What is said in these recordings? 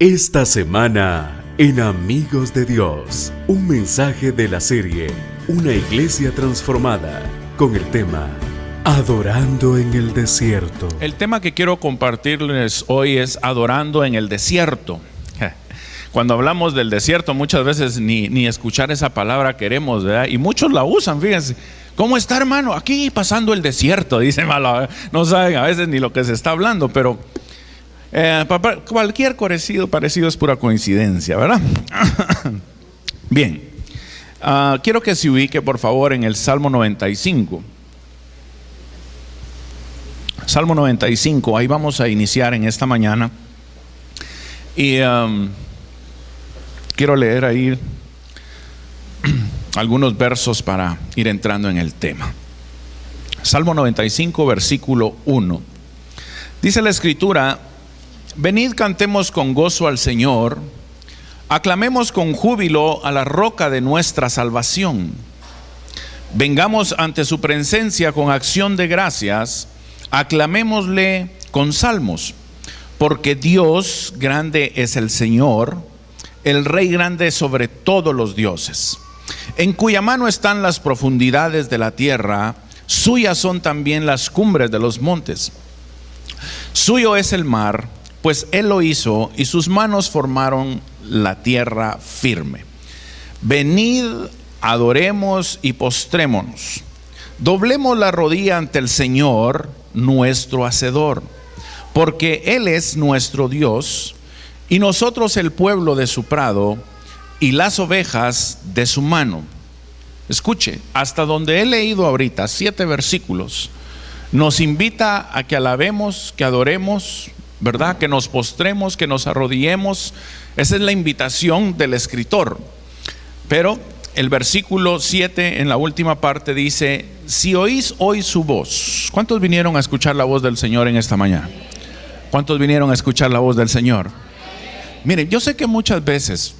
Esta semana, en Amigos de Dios, un mensaje de la serie Una Iglesia Transformada, con el tema Adorando en el Desierto. El tema que quiero compartirles hoy es Adorando en el Desierto. Cuando hablamos del desierto, muchas veces ni escuchar esa palabra queremos, ¿verdad? Y muchos la usan, fíjense. ¿Cómo está, hermano? Aquí pasando el desierto, dice malo. No saben a veces ni lo que se está hablando, pero cualquier parecido es pura coincidencia, ¿verdad? Bien, quiero que se ubique por favor en el Salmo 95. Salmo 95, ahí vamos a iniciar en esta mañana. Y quiero leer ahí algunos versos para ir entrando en el tema. Salmo 95, versículo 1. Dice la Escritura: venid, cantemos con gozo al Señor, aclamemos con júbilo a la roca de nuestra salvación. Vengamos ante su presencia con acción de gracias, aclamémosle con salmos, porque Dios grande es el Señor, el Rey grande sobre todos los dioses, en cuya mano están las profundidades de la tierra, suyas son también las cumbres de los montes. Suyo es el mar, pues Él lo hizo, y sus manos formaron la tierra firme. Venid, adoremos y postrémonos, doblemos la rodilla ante el Señor, nuestro Hacedor, porque Él es nuestro Dios, y nosotros el pueblo de su prado, y las ovejas de su mano. Escuche, hasta donde he leído ahorita, 7 versículos, nos invita a que alabemos, que adoremos, ¿verdad? Que nos postremos, que nos arrodillemos. Esa es la invitación del escritor. Pero el versículo 7 en la última parte dice: si oís hoy su voz. ¿Cuántos vinieron a escuchar la voz del Señor en esta mañana? ¿Cuántos vinieron a escuchar la voz del Señor? Miren, yo sé que muchas veces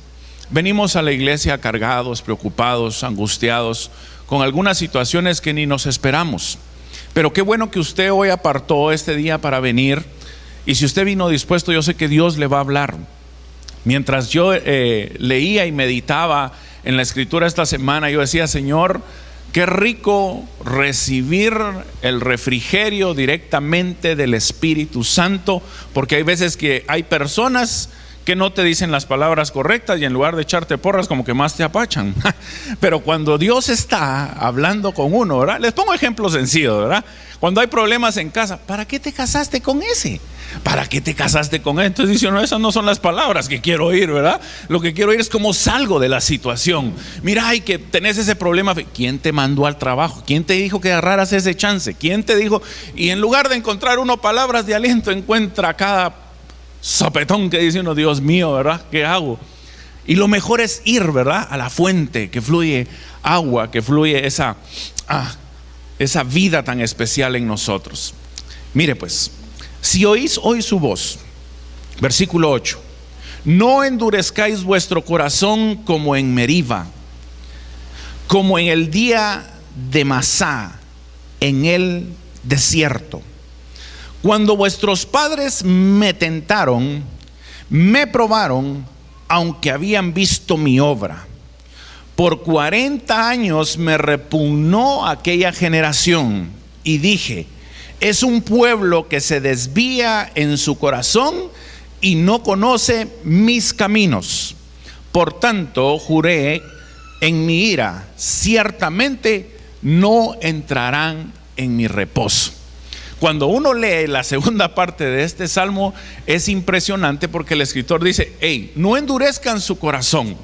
venimos a la iglesia cargados, preocupados, angustiados, con algunas situaciones que ni nos esperamos. Pero qué bueno que usted hoy apartó este día para venir. Y si usted vino dispuesto, yo sé que Dios le va a hablar. Mientras yo leía y meditaba en la Escritura esta semana, yo decía: Señor, qué rico recibir el refrigerio directamente del Espíritu Santo, porque hay veces que hay personas que no te dicen las palabras correctas y en lugar de echarte porras como que más te apachan. Pero cuando Dios está hablando con uno, ¿verdad? Les pongo ejemplos sencillos, ¿verdad? Cuando hay problemas en casa, ¿para qué te casaste con ese? ¿Para qué te casaste con él? Entonces dice: no, esas no son las palabras que quiero oír, ¿verdad? Lo que quiero oír es cómo salgo de la situación. Mira, ay, que tenés ese problema. ¿Quién te mandó al trabajo? ¿Quién te dijo que agarraras ese chance? ¿Quién te dijo? Y en lugar de encontrar uno palabras de aliento, encuentra cada sopetón que dice uno: Dios mío, ¿verdad? ¿Qué hago? Y lo mejor es ir, ¿verdad? A la fuente que fluye agua, que fluye esa vida tan especial en nosotros. Mire pues, si oís hoy su voz, versículo 8, no endurezcáis vuestro corazón como en Meriba, como en el día de Masá, en el desierto, cuando vuestros padres me tentaron, me probaron, aunque habían visto mi obra. Por 40 años me repugnó aquella generación, y dije: es un pueblo que se desvía en su corazón y no conoce mis caminos. Por tanto juré en mi ira: ciertamente no entrarán en mi reposo. Cuando uno lee la segunda parte de este salmo, es impresionante, porque el escritor dice: hey, no endurezcan su corazón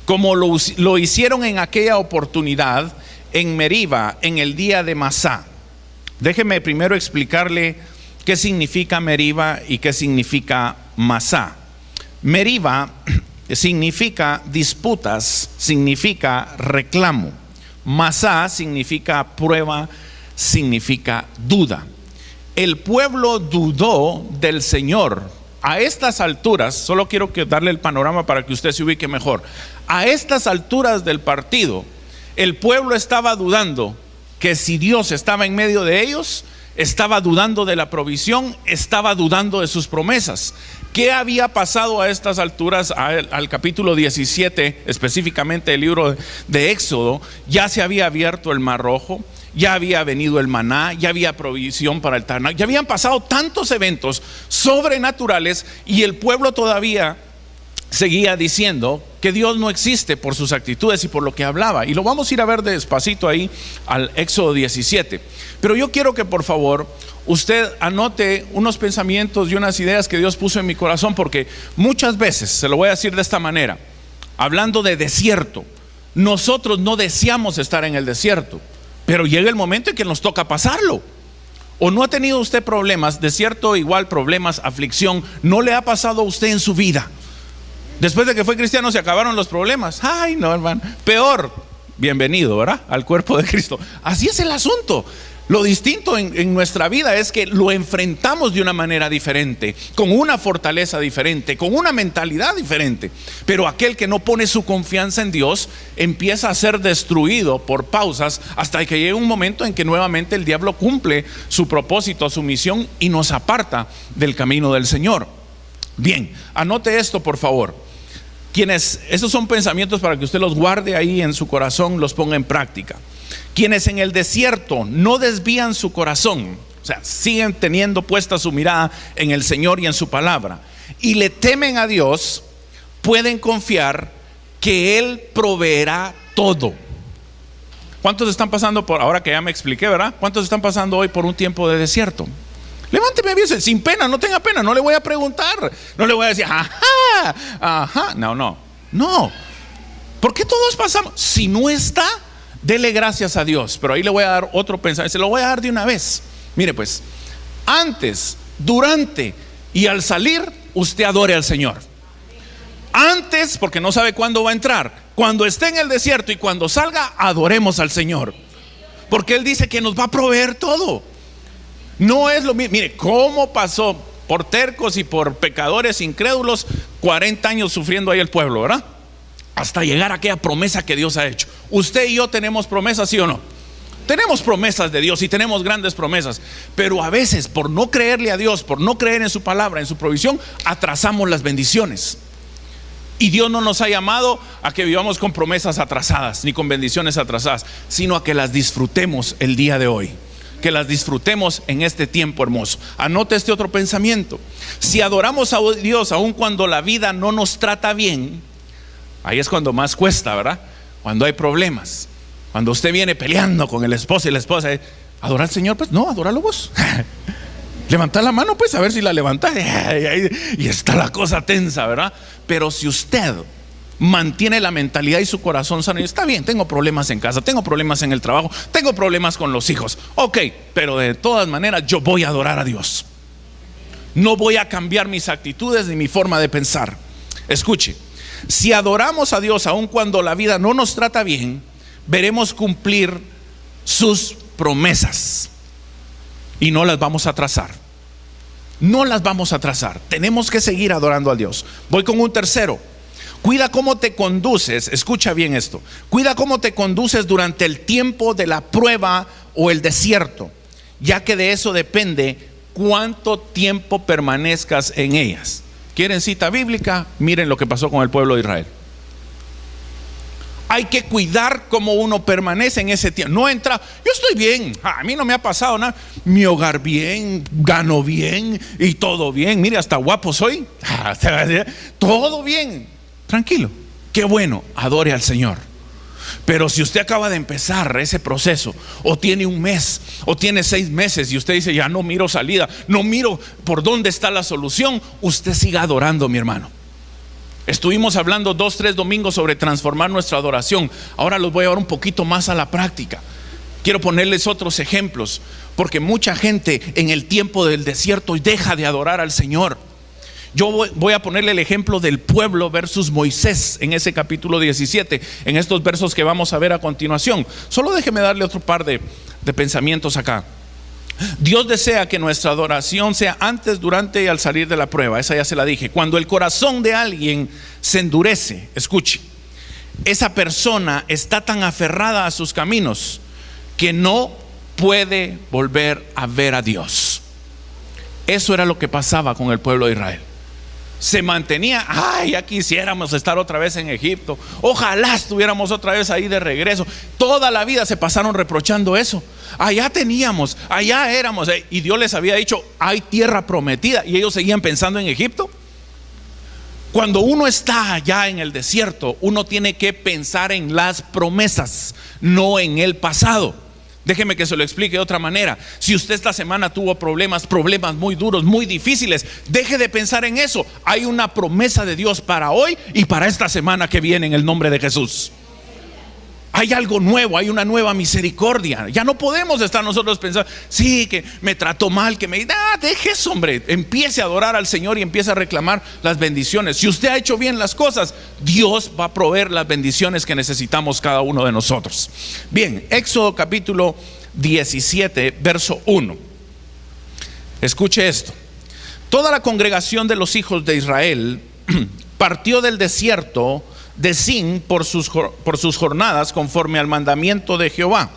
como lo hicieron en aquella oportunidad en Meriba, en el día de Masá. Déjeme primero explicarle qué significa Meriba y qué significa Masá. Meriba significa disputas, significa reclamo. Masá significa prueba, significa duda. El pueblo dudó del Señor. A estas alturas, solo quiero darle el panorama para que usted se ubique mejor. A estas alturas del partido, el pueblo estaba dudando que si Dios estaba en medio de ellos, estaba dudando de la provisión, estaba dudando de sus promesas. ¿Qué había pasado a estas alturas, al capítulo 17, específicamente el libro de Éxodo? Ya se había abierto el Mar Rojo, ya había venido el maná, ya había provisión para el tabernáculo, ya habían pasado tantos eventos sobrenaturales y el pueblo todavía seguía diciendo que Dios no existe por sus actitudes y por lo que hablaba. Y lo vamos a ir a ver despacito ahí al Éxodo 17. Pero yo quiero que por favor usted anote unos pensamientos y unas ideas que Dios puso en mi corazón, porque muchas veces, se lo voy a decir de esta manera, hablando de desierto, nosotros no deseamos estar en el desierto, pero llega el momento en que nos toca pasarlo. ¿O no ha tenido usted problemas? Desierto igual problemas, aflicción. ¿No le ha pasado a usted en su vida? Después de que fue cristiano se acabaron los problemas. Ay, no, hermano, peor. Bienvenido, ¿verdad? Al cuerpo de Cristo. Así es el asunto. Lo distinto en nuestra vida es que lo enfrentamos de una manera diferente, con una fortaleza diferente, con una mentalidad diferente. Pero aquel que no pone su confianza en Dios empieza a ser destruido por pausas hasta que llegue un momento en que nuevamente el diablo cumple su propósito, su misión y nos aparta del camino del Señor. Bien, anote esto por favor. Estos son pensamientos para que usted los guarde ahí en su corazón, los ponga en práctica. Quienes en el desierto no desvían su corazón, o sea, siguen teniendo puesta su mirada en el Señor y en su palabra, y le temen a Dios, pueden confiar que Él proveerá todo. ¿Cuántos están pasando por, ahora que ya me expliqué, verdad? ¿Cuántos están pasando hoy por un tiempo de desierto? Levánteme bien, sin pena, no tenga pena, no le voy a preguntar, no le voy a decir, ajá, ajá, no. ¿Por qué todos pasamos? Si no está, dele gracias a Dios. Pero ahí le voy a dar otro pensamiento, se lo voy a dar de una vez. Mire pues, antes, durante y al salir, usted adore al Señor. Antes, porque no sabe cuándo va a entrar. Cuando esté en el desierto y cuando salga, adoremos al Señor, porque Él dice que nos va a proveer todo. No es lo mismo. Mire cómo pasó por tercos y por pecadores incrédulos 40 años sufriendo ahí el pueblo, ¿verdad? Hasta llegar a aquella promesa que Dios ha hecho. Usted y yo tenemos promesas, ¿sí o no? Tenemos promesas de Dios y tenemos grandes promesas, pero a veces por no creerle a Dios, por no creer en su palabra, en su provisión, atrasamos las bendiciones. Y Dios no nos ha llamado a que vivamos con promesas atrasadas ni con bendiciones atrasadas, sino a que las disfrutemos el día de hoy, que las disfrutemos en este tiempo hermoso. Anote este otro pensamiento: si adoramos a Dios aun cuando la vida no nos trata bien, ahí es cuando más cuesta, ¿verdad? Cuando hay problemas, cuando usted viene peleando con el esposo y la esposa, ¿adora al Señor? Pues no, adóralo vos. Levanta la mano pues, a ver si la levanta. Y está la cosa tensa, ¿verdad? Pero si usted mantiene la mentalidad y su corazón sano, y está bien, tengo problemas en casa, tengo problemas en el trabajo, tengo problemas con los hijos, ok, pero de todas maneras yo voy a adorar a Dios. No voy a cambiar mis actitudes ni mi forma de pensar. Escuche, si adoramos a Dios aun cuando la vida no nos trata bien, veremos cumplir sus promesas y no las vamos a atrasar. No las vamos a atrasar. Tenemos que seguir adorando a Dios. Voy con un tercero. Cuida cómo te conduces, escucha bien esto. Cuida cómo te conduces durante el tiempo de la prueba o el desierto, ya que de eso depende cuánto tiempo permanezcas en ellas. ¿Quieren cita bíblica? Miren lo que pasó con el pueblo de Israel. Hay que cuidar cómo uno permanece en ese tiempo. No entra, yo estoy bien, a mí no me ha pasado nada, mi hogar bien, gano bien y todo bien. Mire, hasta guapo soy, todo bien. Tranquilo, qué bueno, adore al Señor. Pero si usted acaba de empezar ese proceso, o tiene un mes, o tiene 6 meses, y usted dice, ya no miro salida, no miro por dónde está la solución, usted siga adorando, mi hermano. Estuvimos hablando 2-3 domingos sobre transformar nuestra adoración. Ahora los voy a llevar un poquito más a la práctica. Quiero ponerles otros ejemplos, porque mucha gente en el tiempo del desierto deja de adorar al Señor. Yo voy a ponerle el ejemplo del pueblo versus Moisés en ese capítulo 17, en estos versos que vamos a ver a continuación. Solo déjeme darle otro par de pensamientos acá. Dios desea que nuestra adoración sea antes, durante y al salir de la prueba. Esa ya se la dije. Cuando el corazón de alguien se endurece, escuche, esa persona está tan aferrada a sus caminos que no puede volver a ver a Dios. Eso era lo que pasaba con el pueblo de Israel. se mantenía. Ay, ya quisiéramos estar otra vez en Egipto, ojalá estuviéramos otra vez ahí de regreso. Toda la vida se pasaron reprochando eso. Allá teníamos, allá éramos, y Dios les había dicho, hay tierra prometida, y ellos seguían pensando en Egipto. Cuando uno está allá en el desierto, uno tiene que pensar en las promesas, no en el pasado. Déjeme que se lo explique de otra manera. Si usted esta semana tuvo problemas muy duros, muy difíciles, deje de pensar en eso. Hay una promesa de Dios para hoy y para esta semana que viene, en el nombre de Jesús. Hay algo nuevo, hay una nueva misericordia. Ya no podemos estar nosotros pensando, sí, que me trató mal, que me... deje eso, hombre. Empiece a adorar al Señor y empiece a reclamar las bendiciones. Si usted ha hecho bien las cosas, Dios va a proveer las bendiciones que necesitamos cada uno de nosotros. Bien, Éxodo capítulo 17, verso 1. Escuche esto. Toda la congregación de los hijos de Israel partió del desierto de Sin por sus jornadas, conforme al mandamiento de Jehová,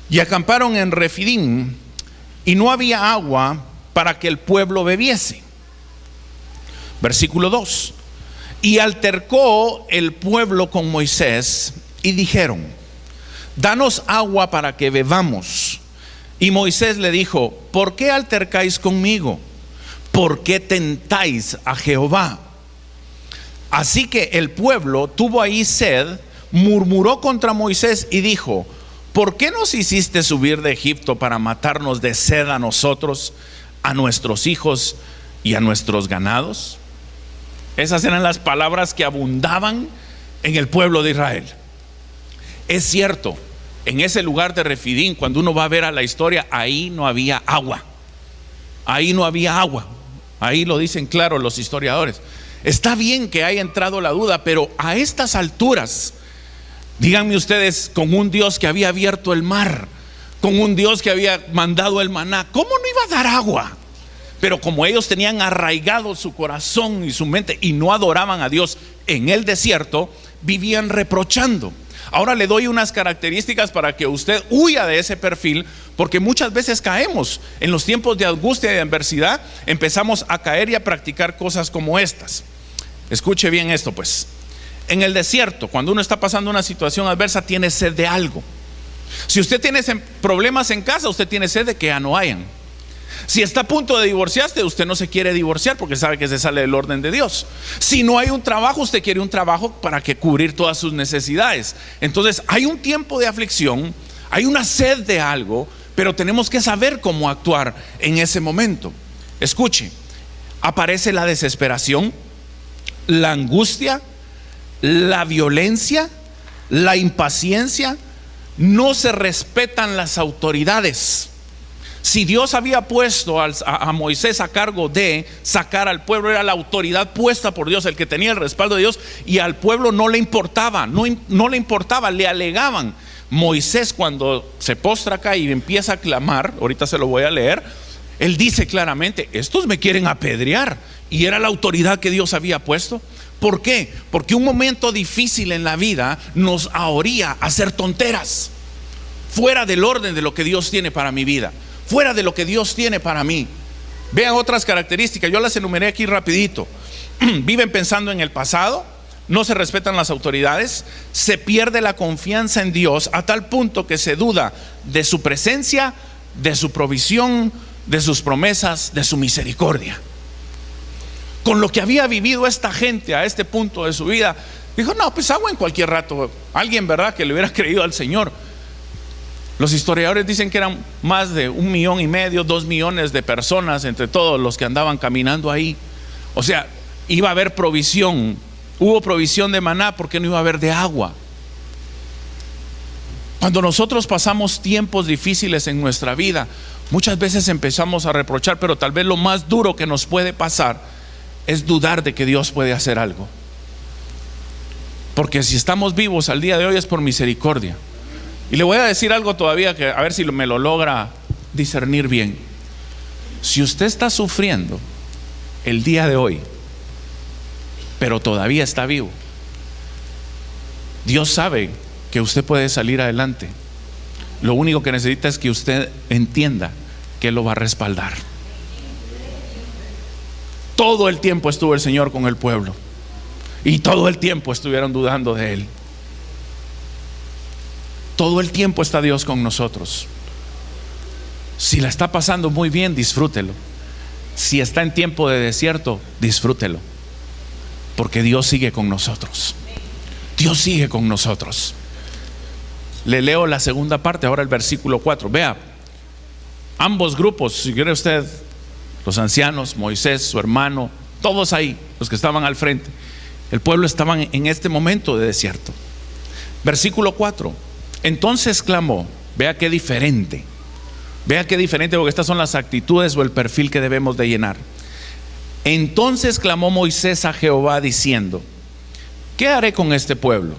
y acamparon en Refidim, y no había agua para que el pueblo bebiese. Versículo 2. Y altercó el pueblo con Moisés y dijeron: danos agua para que bebamos. Y Moisés le dijo: ¿por qué altercáis conmigo? ¿Por qué tentáis a Jehová? Así que el pueblo tuvo ahí sed, murmuró contra Moisés y dijo: ¿por qué nos hiciste subir de Egipto para matarnos de sed a nosotros, a nuestros hijos y a nuestros ganados? Esas eran las palabras que abundaban en el pueblo de Israel. Es cierto, en ese lugar de Refidim, cuando uno va a ver a la historia, ahí no había agua. Ahí no había agua. Ahí lo dicen claro los historiadores. Está bien que haya entrado la duda, pero a estas alturas, díganme ustedes, con un Dios que había abierto el mar, con un Dios que había mandado el maná, ¿cómo no iba a dar agua? Pero como ellos tenían arraigado su corazón y su mente y no adoraban a Dios en el desierto, vivían reprochando. Ahora le doy unas características para que usted huya de ese perfil, porque muchas veces caemos en los tiempos de angustia y de adversidad, empezamos a caer y a practicar cosas como estas. Escuche bien esto, pues. En el desierto, cuando uno está pasando una situación adversa, tiene sed de algo. Si usted tiene problemas en casa, usted tiene sed de que ya no hayan. Si está a punto de divorciarse, usted no se quiere divorciar porque sabe que se sale del orden de Dios. Si no hay un trabajo, usted quiere un trabajo para que cubrir todas sus necesidades. Entonces hay un tiempo de aflicción, hay una sed de algo, pero tenemos que saber cómo actuar en ese momento. Escuche, aparece la desesperación, la angustia, la violencia, la impaciencia. No se respetan las autoridades. Si Dios había puesto a Moisés a cargo de sacar al pueblo, era la autoridad puesta por Dios, el que tenía el respaldo de Dios, y al pueblo no le importaba, no le importaba, le alegaban. Moisés, cuando se postra acá y empieza a clamar, ahorita se lo voy a leer, él dice claramente: estos me quieren apedrear, y era la autoridad que Dios había puesto. ¿Por qué? Porque un momento difícil en la vida nos ahoría a hacer tonteras, fuera del orden de lo que Dios tiene para mi vida, fuera de lo que Dios tiene para mí. Vean otras características, yo las enumeré aquí rapidito. Viven pensando en el pasado, no se respetan las autoridades, se pierde la confianza en Dios a tal punto que se duda de su presencia, de su provisión, de sus promesas, de su misericordia. Con lo que había vivido esta gente a este punto de su vida, dijo: no, pues agua en cualquier rato. Alguien, ¿verdad?, que le hubiera creído al Señor. Los historiadores dicen que eran más de 1,5 millones, 2 millones de personas entre todos los que andaban caminando ahí. O sea, iba a haber provisión. Hubo provisión de maná, porque no iba a haber de agua. Cuando nosotros pasamos tiempos difíciles en nuestra vida, muchas veces empezamos a reprochar, pero tal vez lo más duro que nos puede pasar es dudar de que Dios puede hacer algo. Porque si estamos vivos al día de hoy es por misericordia. Y le voy a decir algo todavía, que a ver si me lo logra discernir bien. Si usted está sufriendo el día de hoy, pero todavía está vivo, Dios sabe que usted puede salir adelante. Lo único que necesita es que usted entienda que Él lo va a respaldar. Todo el tiempo estuvo el Señor con el pueblo y todo el tiempo estuvieron dudando de Él. Todo el tiempo está Dios con nosotros. Si la está pasando muy bien, disfrútelo. Si está en tiempo de desierto, disfrútelo, porque Dios sigue con nosotros. Dios sigue con nosotros. Le leo la segunda parte, ahora el versículo 4. Vea, ambos grupos, si quiere usted, los ancianos, Moisés, su hermano, todos ahí, los que estaban al frente. El pueblo estaba en este momento de desierto. Versículo 4. Entonces clamó. Vea qué diferente. Vea qué diferente, porque estas son las actitudes o el perfil que debemos de llenar. Entonces clamó Moisés a Jehová diciendo: ¿qué haré con este pueblo?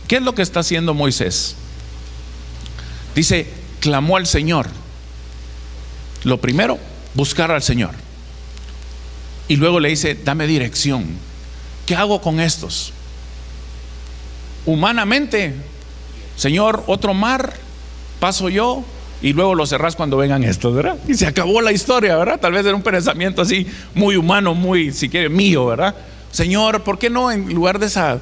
¿Qué es lo que está haciendo Moisés? Dice, clamó al Señor. Lo primero, buscar al Señor. Y luego le dice, dame dirección. ¿Qué hago con estos? Humanamente, Señor, otro mar, paso yo, y luego lo cerrás cuando vengan estos, ¿verdad? Y se acabó la historia, ¿verdad? Tal vez era un pensamiento así muy humano, muy, si quiere, mío, ¿verdad? Señor, ¿por qué no en lugar de esa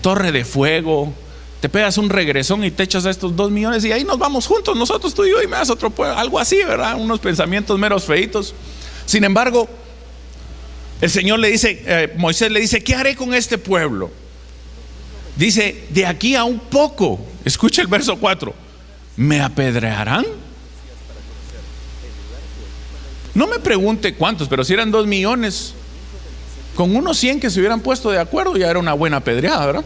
torre de fuego, te pegas un regresón y te echas a estos 2 millones y ahí nos vamos juntos, nosotros, tú y yo, y me das otro pueblo? Algo así, ¿verdad? Unos pensamientos meros feitos. Sin embargo, el Señor le dice, Moisés le dice, ¿qué haré con este pueblo? Dice, de aquí a un poco, escucha el verso 4, ¿me apedrearán? No me pregunte cuántos, pero si eran 2 millones, con unos 100 que se hubieran puesto de acuerdo ya era una buena apedreada, ¿verdad?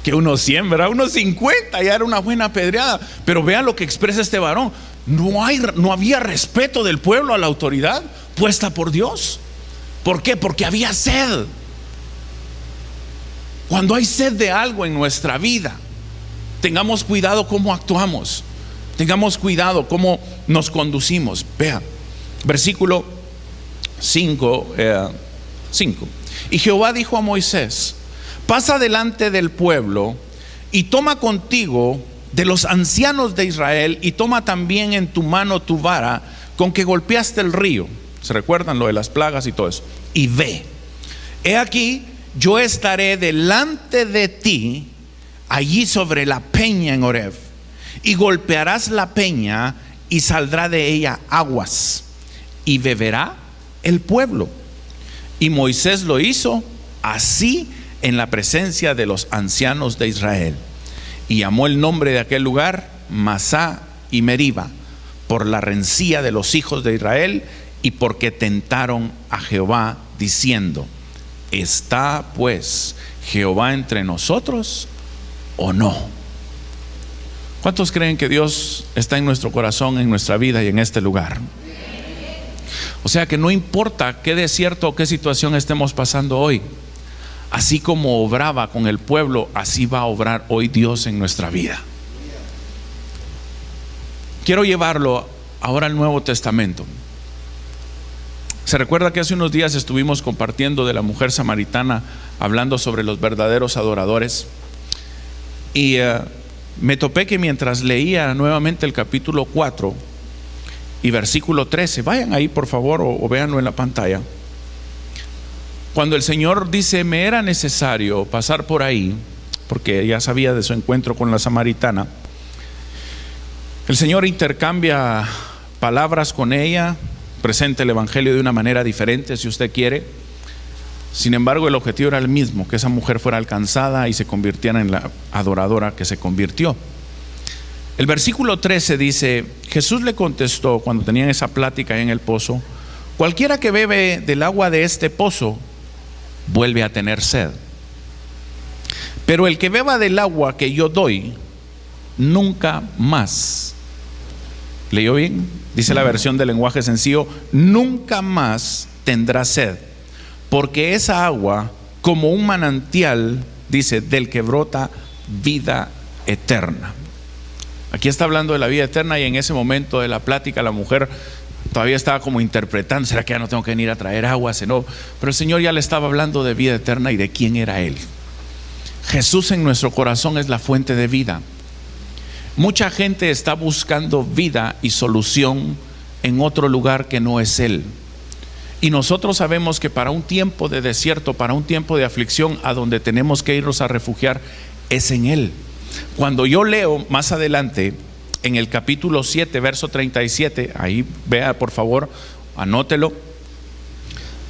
Que unos 100, ¿verdad? Unos 50 ya era una buena apedreada. Pero vean lo que expresa este varón. No había respeto del pueblo a la autoridad puesta por Dios. ¿Por qué? Porque había sed. Cuando hay sed de algo en nuestra vida, tengamos cuidado cómo actuamos, tengamos cuidado cómo nos conducimos. Vea, versículo 5. Y Jehová dijo a Moisés: pasa delante del pueblo y toma contigo de los ancianos de Israel, y toma también en tu mano tu vara con que golpeaste el río. ¿Se recuerdan lo de las plagas y todo eso? Y ve, he aquí, yo estaré delante de ti allí sobre la peña en Horeb, y golpearás la peña y saldrá de ella aguas, y beberá el pueblo. Y Moisés lo hizo así en la presencia de los ancianos de Israel, y llamó el nombre de aquel lugar Masá y Meriba, por la rencilla de los hijos de Israel, y porque tentaron a Jehová diciendo: ¿está pues Jehová entre nosotros o no? ¿Cuántos creen que Dios está en nuestro corazón, en nuestra vida y en este lugar? O sea que no importa qué desierto o qué situación estemos pasando hoy, así como obraba con el pueblo, así va a obrar hoy Dios en nuestra vida. Quiero llevarlo ahora al Nuevo Testamento. Se recuerda que hace unos días estuvimos compartiendo de la mujer samaritana, hablando sobre los verdaderos adoradores, y me topé que mientras leía nuevamente el capítulo 4 y versículo 13, vayan ahí por favor, o véanlo en la pantalla, cuando el Señor dice: me era necesario pasar por ahí, porque ya sabía de su encuentro con la samaritana. El Señor intercambia palabras con ella, presenta el evangelio de una manera diferente si usted quiere. Sin embargo, el objetivo era el mismo: que esa mujer fuera alcanzada y se convirtiera en la adoradora que se convirtió. El versículo 13 dice: Jesús le contestó cuando tenían esa plática en el pozo: cualquiera que bebe del agua de este pozo vuelve a tener sed, pero el que beba del agua que yo doy nunca más. ¿Leyó bien? Dice la versión del lenguaje sencillo: nunca más tendrá sed, porque esa agua, como un manantial, dice, del que brota vida eterna. Aquí está hablando de la vida eterna, y en ese momento de la plática la mujer todavía estaba como interpretando: ¿será que ya no tengo que venir a traer agua? No. Pero el Señor ya le estaba hablando de vida eterna y de quién era Él. Jesús en nuestro corazón es la fuente de vida. Mucha gente está buscando vida y solución en otro lugar que no es Él. Y nosotros sabemos que para un tiempo de desierto, para un tiempo de aflicción, a donde tenemos que irnos a refugiar es en Él. Cuando yo leo más adelante en el capítulo 7, verso 37, ahí vea por favor, anótelo.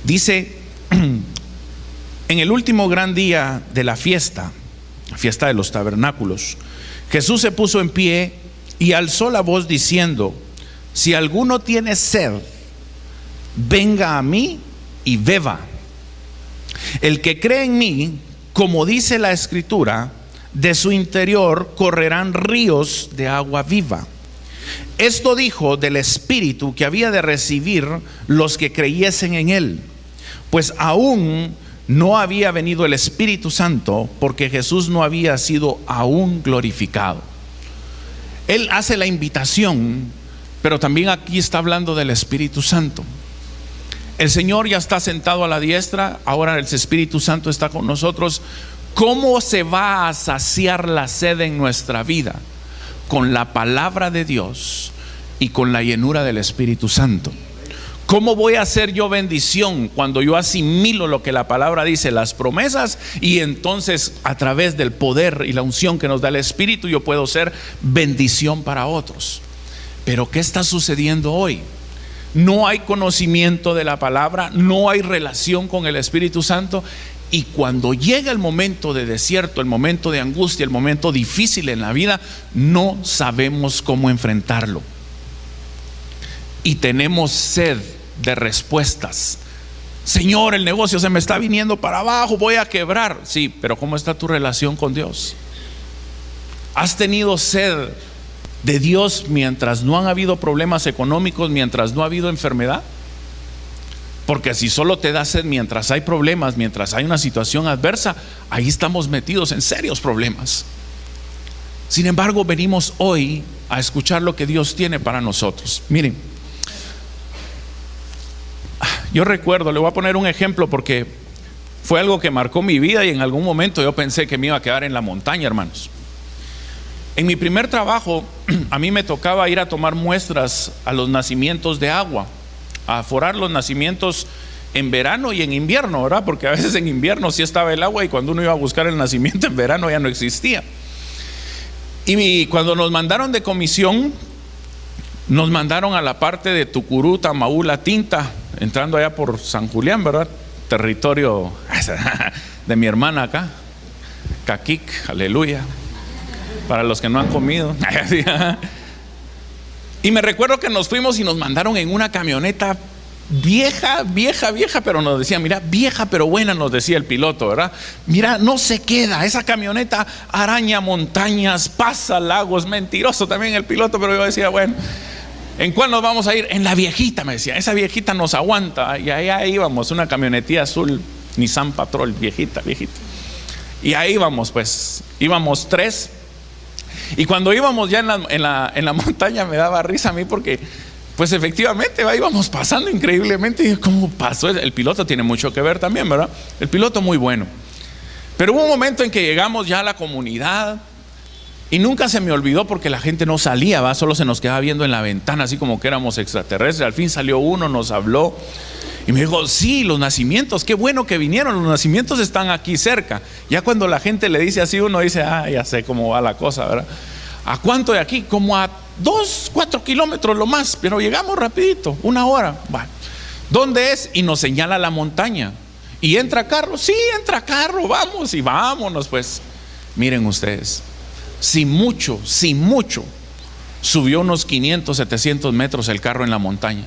Dice, en el último gran día de la fiesta de los tabernáculos, Jesús se puso en pie y alzó la voz diciendo: si alguno tiene sed, venga a mí y beba. El que cree en mí, como dice la Escritura, de su interior correrán ríos de agua viva. Esto dijo del Espíritu que había de recibir los que creyesen en Él, pues aún no había venido el Espíritu Santo, porque Jesús no había sido aún glorificado. Él hace la invitación, pero también aquí está hablando del Espíritu Santo. El Señor ya está sentado a la diestra, ahora el Espíritu Santo está con nosotros. ¿Cómo se va a saciar la sed en nuestra vida? Con la palabra de Dios y con la llenura del Espíritu Santo. ¿Cómo voy a hacer yo bendición cuando yo asimilo lo que la palabra dice, las promesas? Y entonces a través del poder y la unción que nos da el Espíritu, yo puedo ser bendición para otros. Pero ¿qué está sucediendo hoy? No hay conocimiento de la palabra, no hay relación con el Espíritu Santo. Y cuando llega el momento de desierto, el momento de angustia, el momento difícil en la vida, no sabemos cómo enfrentarlo. Y tenemos sed de respuestas. Señor, el negocio se me está viniendo para abajo, voy a quebrar. Sí, pero ¿cómo está tu relación con Dios? ¿Has tenido sed de Dios mientras no han habido problemas económicos, mientras no ha habido enfermedad? Porque si solo te da sed mientras hay problemas, mientras hay una situación adversa, ahí estamos metidos en serios problemas. Sin embargo, venimos hoy a escuchar lo que Dios tiene para nosotros. Miren, yo recuerdo, le voy a poner un ejemplo porque fue algo que marcó mi vida y en algún momento yo pensé que me iba a quedar en la montaña, hermanos. En mi primer trabajo, a mí me tocaba ir a tomar muestras a los nacimientos de agua, a aforar los nacimientos en verano y en invierno, ¿verdad? Porque a veces en invierno sí estaba el agua y cuando uno iba a buscar el nacimiento en verano ya no existía. Y cuando nos mandaron de comisión, nos mandaron a la parte de Tucurú, Tamaú, La Tinta, entrando allá por San Julián, ¿verdad? Territorio de mi hermana acá, Caquic, aleluya, para los que no han comido. Y me recuerdo que nos fuimos y nos mandaron en una camioneta vieja, pero nos decía, mira, vieja pero buena, nos decía el piloto, ¿verdad? Mira, no se queda, esa camioneta araña montañas, pasa lagos. Mentiroso también el piloto, pero yo decía, bueno, ¿en cuál nos vamos a ir? En la viejita, me decía, esa viejita nos aguanta. Y allá íbamos, una camionetilla azul, Nissan Patrol, viejita. Y ahí íbamos, pues, íbamos 3. Y cuando íbamos ya en la montaña me daba risa a mí porque pues efectivamente íbamos pasando increíblemente. Y ¿cómo pasó? El piloto tiene mucho que ver también, ¿verdad? El piloto muy bueno. Pero hubo un momento en que llegamos ya a la comunidad y nunca se me olvidó porque la gente no salía, ¿va? Solo se nos quedaba viendo en la ventana así como que éramos extraterrestres. Al fin salió uno, nos habló y me dijo, sí, los nacimientos, qué bueno que vinieron, los nacimientos están aquí cerca. Ya cuando la gente le dice así, uno dice, ya sé cómo va la cosa, ¿verdad? ¿A cuánto de aquí? Como a 2-4 kilómetros lo más, pero llegamos rapidito, 1 hora. Bueno, ¿dónde es? Y nos señala la montaña. ¿Y entra carro? Sí, entra carro, vamos y vámonos pues. Miren ustedes, sin mucho, subió unos 500-700 metros el carro en la montaña.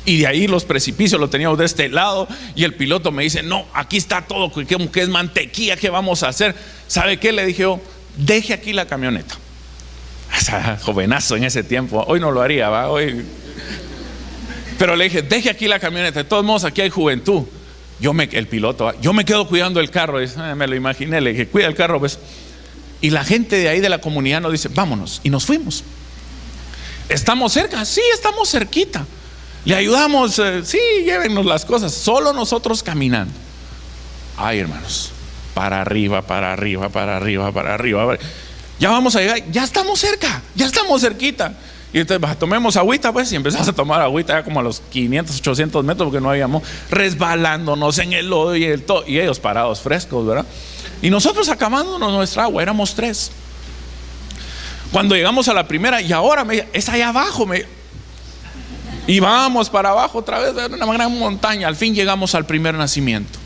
Y de ahí los precipicios lo teníamos de este lado. Y el piloto me dice, no, aquí está todo, que es mantequilla, ¿qué vamos a hacer? ¿Sabe qué? Le dije yo, deje aquí la camioneta. Jovenazo en ese tiempo, hoy no lo haría, ¿va? Hoy. Pero le dije, deje aquí la camioneta, de todos modos aquí hay juventud. El piloto, yo me quedo cuidando el carro. Me lo imaginé, le dije, cuida el carro pues. Y la gente de ahí de la comunidad nos dice, vámonos. Y nos fuimos. ¿Estamos cerca? Sí, estamos cerquita. ¿Le ayudamos? Sí, llévenos las cosas. Solo nosotros caminando. Ay, hermanos, para arriba. Ya vamos a llegar, ya estamos cerca, ya estamos cerquita. Y entonces tomemos agüita, pues, y empezamos a tomar agüita ya como a los 500, 800 metros, porque no habíamos, resbalándonos en el lodo y ellos parados frescos, ¿verdad? Y nosotros acabándonos nuestra agua, éramos 3. Cuando llegamos a la primera, y ahora es allá abajo, y vamos para abajo otra vez, una gran montaña. Al fin llegamos al primer nacimiento.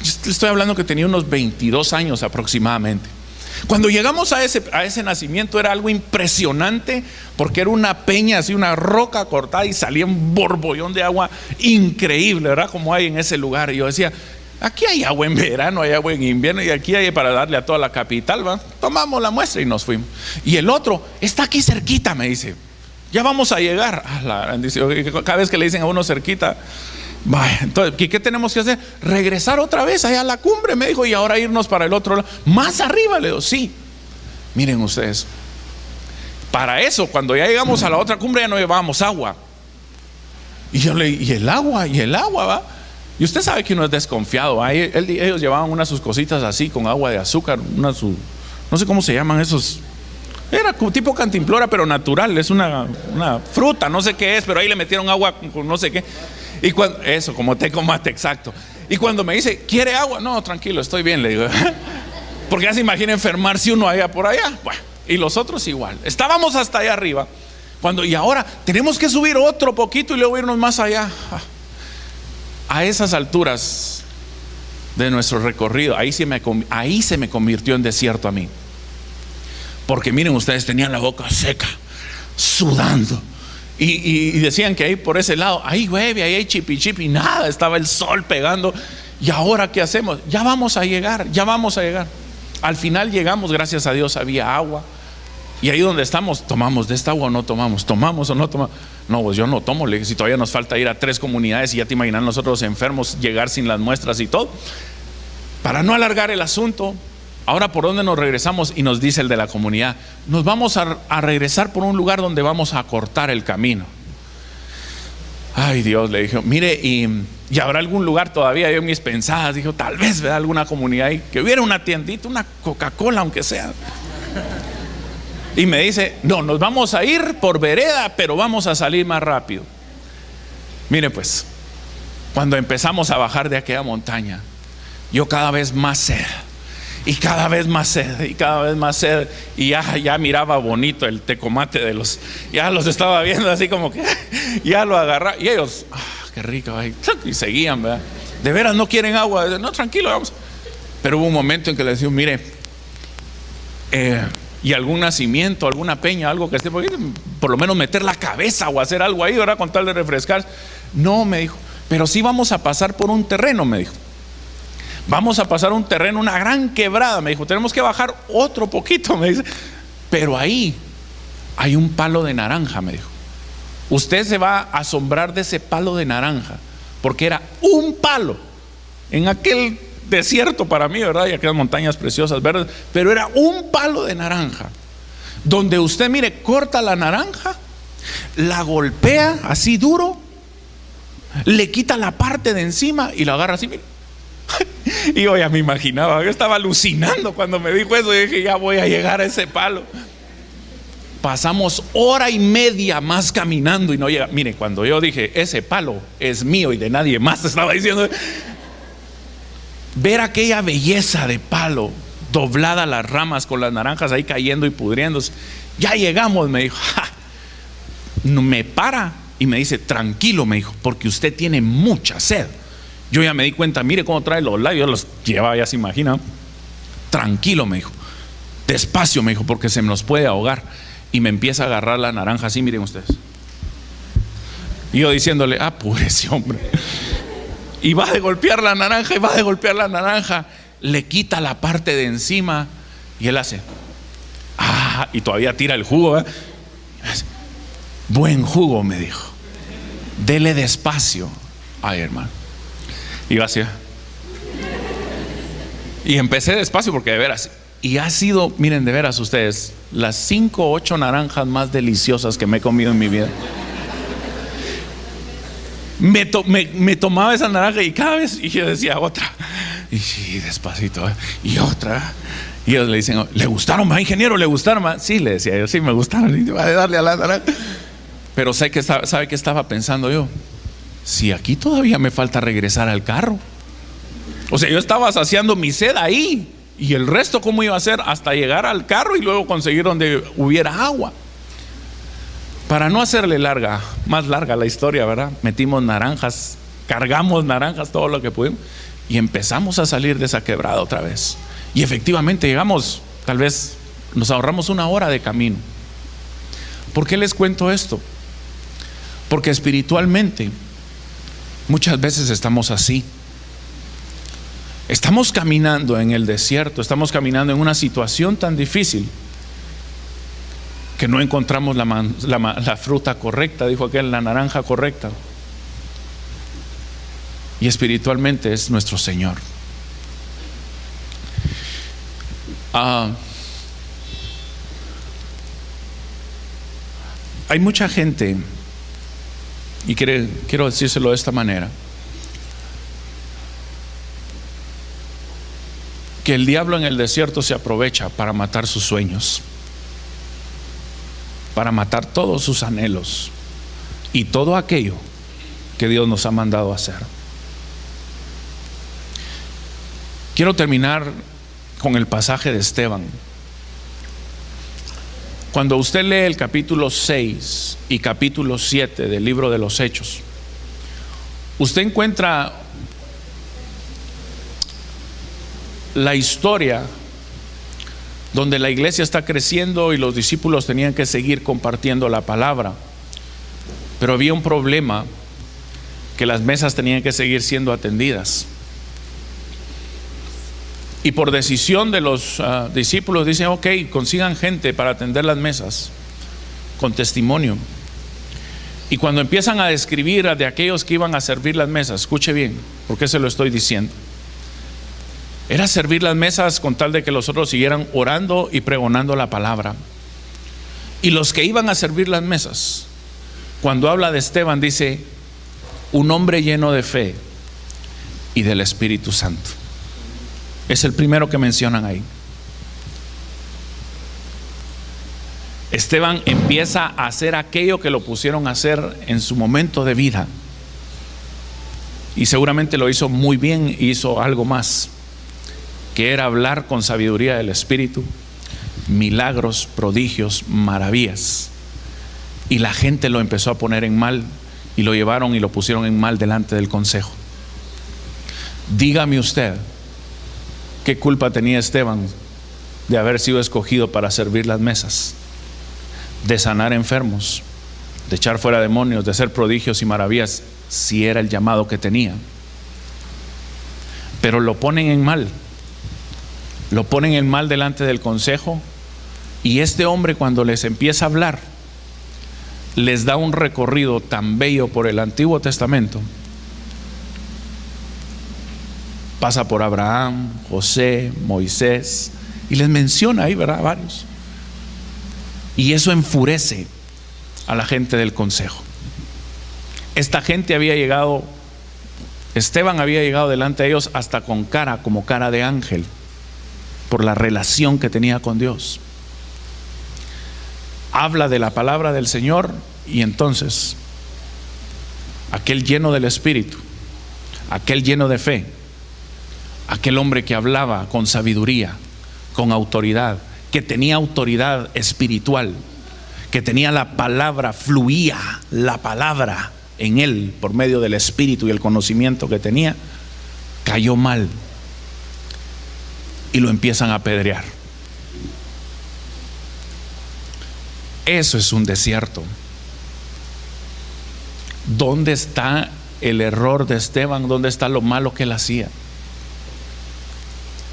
Yo le estoy hablando que tenía unos 22 años aproximadamente. Cuando llegamos a ese nacimiento era algo impresionante, porque era una peña, así una roca cortada, y salía un borbollón de agua increíble, ¿verdad? Como hay en ese lugar. Y yo decía, aquí hay agua en verano, hay agua en invierno, y aquí hay para darle a toda la capital, ¿va? Tomamos la muestra y nos fuimos. Y el otro está aquí cerquita, me dice, ya vamos a llegar. Cada vez que le dicen a uno cerquita, vaya, entonces, ¿qué tenemos que hacer? Regresar otra vez allá a la cumbre, me dijo, y ahora irnos para el otro lado, más arriba. Le digo, sí. Miren ustedes, para eso, cuando ya llegamos a la otra cumbre, ya no llevábamos agua. Y yo le dije, y el agua, va. Y usted sabe que uno es desconfiado, ¿va? Ellos llevaban unas sus cositas así, con agua de azúcar, no sé cómo se llaman esos. Era tipo cantimplora, pero natural, es una fruta, no sé qué es, pero ahí le metieron agua con no sé qué. Y eso, como té con mate, exacto. Y cuando me dice, ¿quiere agua? No, tranquilo, estoy bien, le digo. Porque ya se imagina enfermarse uno allá por allá. Bueno, y los otros igual. Estábamos hasta allá arriba. Y ahora tenemos que subir otro poquito y luego irnos más allá. A esas alturas de nuestro recorrido, ahí se me convirtió en desierto a mí. Porque miren ustedes, tenían la boca seca, sudando. Y decían que ahí por ese lado, ahí llueve, ahí hay chipi, nada, estaba el sol pegando. ¿Y ahora qué hacemos? Ya vamos a llegar. Al final llegamos, gracias a Dios, había agua. Y ahí donde estamos, tomamos de esta agua o no tomamos, tomamos o no tomamos. No, pues yo no tomo, le dije, si todavía nos falta ir a 3 comunidades y ya te imaginas nosotros enfermos, llegar sin las muestras y todo. Para no alargar el asunto, ahora por dónde nos regresamos, y nos dice el de la comunidad, nos vamos a regresar por un lugar donde vamos a cortar el camino. Ay Dios, le dije, mire, y habrá algún lugar todavía. Yo en mis pensadas dijo, tal vez vea alguna comunidad ahí, que hubiera una tiendita, una Coca-Cola aunque sea. Y me dice, no, nos vamos a ir por vereda, pero vamos a salir más rápido. Mire pues, cuando empezamos a bajar de aquella montaña, yo cada vez más sed, y cada vez más sed, y cada vez más sed. Y ya miraba bonito el tecomate ya los estaba viendo así como que ya lo agarraba. Y ellos, qué rico, y seguían, ¿verdad? De veras no quieren agua. No, tranquilo, vamos. Pero hubo un momento en que le decía, mire, y algún nacimiento, alguna peña, algo que esté por lo menos meter la cabeza o hacer algo ahí, ¿verdad? Con tal de refrescar. No, me dijo, pero sí vamos a pasar por un terreno, me dijo. Vamos a pasar un terreno, una gran quebrada, me dijo. Tenemos que bajar otro poquito, me dice. Pero ahí hay un palo de naranja, me dijo. Usted se va a asombrar de ese palo de naranja, porque era un palo en aquel desierto para mí, ¿verdad? Y aquellas montañas preciosas verdes, pero era un palo de naranja, donde usted, mire, corta la naranja, la golpea así duro, le quita la parte de encima y la agarra así, mire. Y yo ya me imaginaba, yo estaba alucinando cuando me dijo eso. Y dije, ya voy a llegar a ese palo. Pasamos 1:30 más caminando y no llega. Mire, cuando yo dije, ese palo es mío y de nadie más, estaba diciendo, ver aquella belleza de palo, doblada las ramas con las naranjas ahí cayendo y pudriéndose. Ya llegamos, me dijo. Me para y me dice, tranquilo, me dijo, porque usted tiene mucha sed. Yo ya me di cuenta, mire cómo trae los labios, los llevaba, ya se imagina. Tranquilo, me dijo, despacio, me dijo, porque se nos puede ahogar. Y me empieza a agarrar la naranja así, miren ustedes. Y yo diciéndole, pobre ese hombre. Y va de golpear la naranja, le quita la parte de encima y él hace, y todavía tira el jugo, ¿eh? Buen jugo, me dijo, dele despacio. Ay, hermano. Y yo hacía, y empecé despacio porque de veras, y ha sido, miren, de veras ustedes, las 5 o 8 naranjas más deliciosas que me he comido en mi vida. Me tomaba esa naranja y cada vez, y yo decía otra, Y despacito, y otra. Y ellos le dicen, ¿le gustaron más, ingeniero? ¿Le gustaron más? Sí, le decía yo, sí me gustaron. Y va a darle a la naranja. Pero ¿sabe qué estaba pensando yo? Si aquí todavía me falta regresar al carro. O sea, yo estaba saciando mi sed ahí. Y el resto, ¿cómo iba a hacer? Hasta llegar al carro y luego conseguir donde hubiera agua. Para no hacerle más larga la historia, ¿verdad? Metimos naranjas, cargamos naranjas, todo lo que pudimos. Y empezamos a salir de esa quebrada otra vez. Y efectivamente llegamos, tal vez nos ahorramos 1 hora de camino. ¿Por qué les cuento esto? Porque espiritualmente muchas veces estamos así. Estamos caminando en el desierto, estamos caminando en una situación tan difícil que no encontramos la fruta correcta, dijo aquel, la naranja correcta. Y espiritualmente es nuestro Señor. Hay mucha gente, y quiero decírselo de esta manera, que el diablo en el desierto se aprovecha para matar sus sueños, para matar todos sus anhelos y todo aquello que Dios nos ha mandado a hacer. Quiero terminar con el pasaje de Esteban. Cuando usted lee el capítulo 6 y capítulo 7 del libro de los Hechos, usted encuentra la historia donde la iglesia está creciendo y los discípulos tenían que seguir compartiendo la palabra, pero había un problema, que las mesas tenían que seguir siendo atendidas. Y por decisión de los discípulos dicen, ok, consigan gente para atender las mesas con testimonio. Y cuando empiezan a describir de aquellos que iban a servir las mesas, escuche bien, porque se lo estoy diciendo, era servir las mesas con tal de que los otros siguieran orando y pregonando la palabra. Y los que iban a servir las mesas, cuando habla de Esteban, dice, un hombre lleno de fe y del Espíritu Santo. Es el primero que mencionan ahí. Esteban empieza a hacer aquello que lo pusieron a hacer en su momento de vida. Y seguramente lo hizo muy bien, hizo algo más, que era hablar con sabiduría del Espíritu, milagros, prodigios, maravillas. Y la gente lo empezó a poner en mal, y lo llevaron y lo pusieron en mal delante del consejo. Dígame usted, ¿qué culpa tenía Esteban de haber sido escogido para servir las mesas, de sanar enfermos, de echar fuera demonios, de hacer prodigios y maravillas, si era el llamado que tenía? Pero lo ponen en mal. Lo ponen en mal delante del consejo, y este hombre, cuando les empieza a hablar, les da un recorrido tan bello por el Antiguo Testamento. Pasa por Abraham, José, Moisés, y les menciona ahí, ¿verdad? Varios. Y eso enfurece a la gente del consejo. Esta gente había llegado, Esteban había llegado delante de ellos hasta con cara, como cara de ángel, por la relación que tenía con Dios. Habla de la palabra del Señor, y entonces aquel lleno del Espíritu, aquel lleno de fe, aquel hombre que hablaba con sabiduría, con autoridad, que tenía autoridad espiritual, que tenía la palabra, fluía la palabra en él por medio del Espíritu y el conocimiento que tenía, cayó mal y lo empiezan a apedrear. Eso es un desierto. ¿Dónde está el error de Esteban? ¿Dónde está lo malo que él hacía?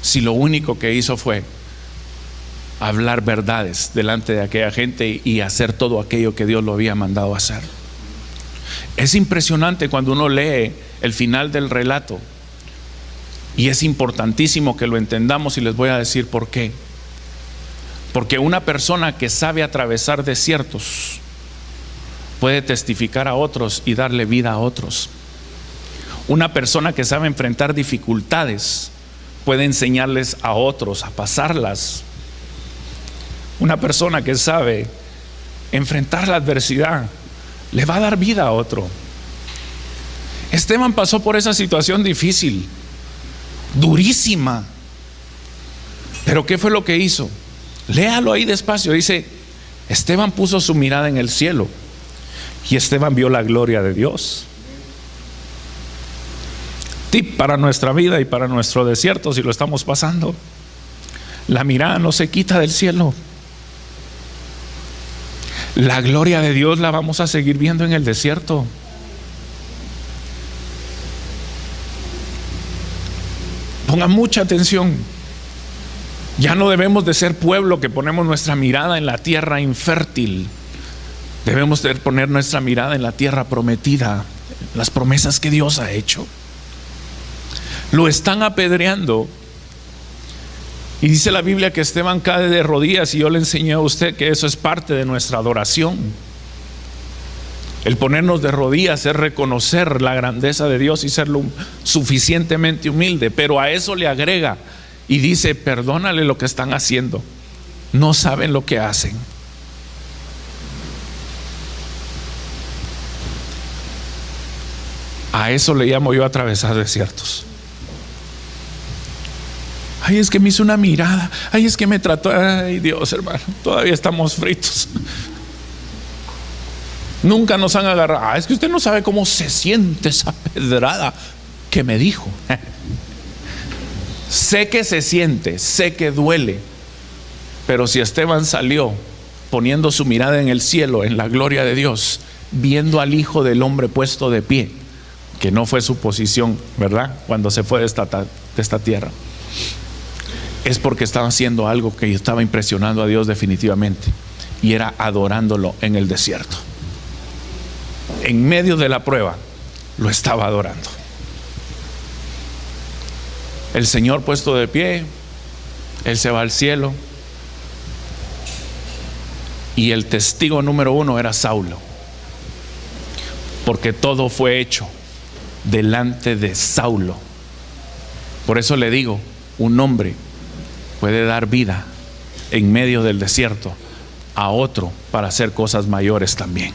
Si lo único que hizo fue hablar verdades delante de aquella gente y hacer todo aquello que Dios lo había mandado a hacer. Es impresionante cuando uno lee el final del relato, y es importantísimo que lo entendamos, y les voy a decir por qué. Porque una persona que sabe atravesar desiertos puede testificar a otros y darle vida a otros. Una persona que sabe enfrentar dificultades puede enseñarles a otros a pasarlas. Una persona que sabe enfrentar la adversidad le va a dar vida a otro. Esteban pasó por esa situación difícil, durísima. Pero ¿qué fue lo que hizo? Léalo ahí despacio. Dice: Esteban puso su mirada en el cielo y Esteban vio la gloria de Dios. Tip para nuestra vida y para nuestro desierto, si lo estamos pasando: la mirada no se quita del cielo. La gloria de Dios la vamos a seguir viendo en el desierto. Pongan mucha atención. Ya no debemos de ser pueblo que ponemos nuestra mirada en la tierra infértil. Debemos de poner nuestra mirada en la tierra prometida, las promesas que Dios ha hecho. Lo están apedreando. Y dice la Biblia que Esteban cae de rodillas, y yo le enseñé a usted que eso es parte de nuestra adoración. El ponernos de rodillas es reconocer la grandeza de Dios y ser lo suficientemente humilde. Pero a eso le agrega y dice: perdónale lo que están haciendo, no saben lo que hacen. A eso le llamo yo atravesar desiertos. Ay, es que me hizo una mirada. Ay, es que me trató. Ay, Dios, hermano, todavía estamos fritos. Nunca nos han agarrado. Ah, es que usted no sabe cómo se siente esa pedrada que me dijo. Sé que se siente, sé que duele. Pero si Esteban salió poniendo su mirada en el cielo, en la gloria de Dios, viendo al Hijo del Hombre puesto de pie, que no fue su posición, ¿verdad?, cuando se fue de esta tierra, es porque estaba haciendo algo que estaba impresionando a Dios definitivamente, y era adorándolo en el desierto. En medio de la prueba lo estaba adorando. El Señor puesto de pie, Él se va al cielo, y el testigo número 1 era Saulo, porque todo fue hecho delante de Saulo. Por eso le digo, un hombre puede dar vida en medio del desierto a otro para hacer cosas mayores también.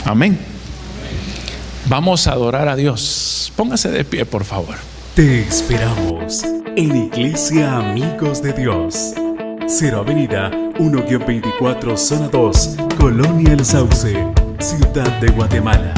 Amén. Vamos a adorar a Dios. Póngase de pie, por favor. Te esperamos en Iglesia Amigos de Dios, 0 Avenida 1-24 Zona 2, Colonia El Sauce, Ciudad de Guatemala.